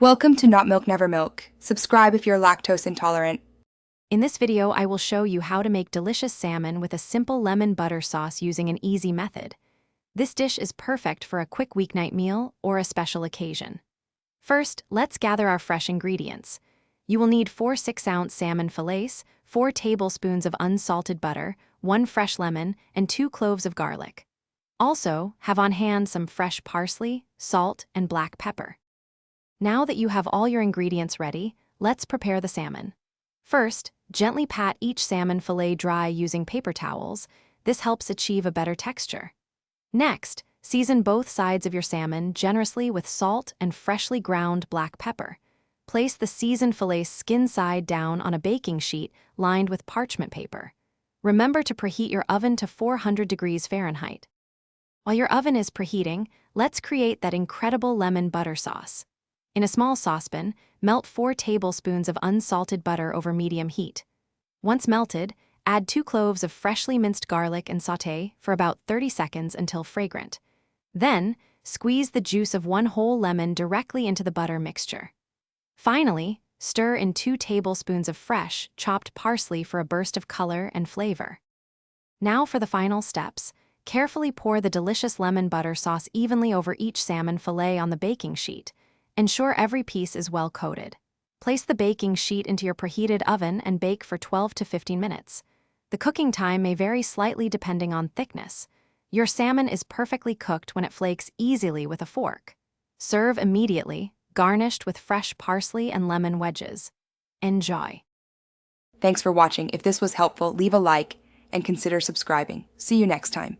Welcome to Not Milk Never Milk. Subscribe if you're lactose intolerant. In this video, I will show you how to make delicious salmon with a simple lemon butter sauce using an easy method. This dish is perfect for a quick weeknight meal or a special occasion. First, let's gather our fresh ingredients. You will need 4 6-ounce salmon fillets, 4 tablespoons of unsalted butter, 1 fresh lemon, and 2 cloves of garlic. Also, have on hand some fresh parsley, salt, and black pepper. Now that you have all your ingredients ready, let's prepare the salmon. First, gently pat each salmon fillet dry using paper towels. This helps achieve a better texture. Next, season both sides of your salmon generously with salt and freshly ground black pepper. Place the seasoned fillet skin side down on a baking sheet lined with parchment paper. Remember to preheat your oven to 400 degrees Fahrenheit. While your oven is preheating, let's create that incredible lemon butter sauce. In a small saucepan, melt 4 tablespoons of unsalted butter over medium heat. Once melted, add 2 cloves of freshly minced garlic and sauté for about 30 seconds until fragrant. Then, squeeze the juice of 1 whole lemon directly into the butter mixture. Finally, stir in 2 tablespoons of fresh, chopped parsley for a burst of color and flavor. Now for the final steps. Carefully pour the delicious lemon butter sauce evenly over each salmon fillet on the baking sheet. Ensure every piece is well coated. Place the baking sheet into your preheated oven and bake for 12 to 15 minutes. The cooking time may vary slightly depending on thickness. Your salmon is perfectly cooked when it flakes easily with a fork. Serve immediately, garnished with fresh parsley and lemon wedges. Enjoy. Thanks for watching. If this was helpful, leave a like and consider subscribing. See you next time.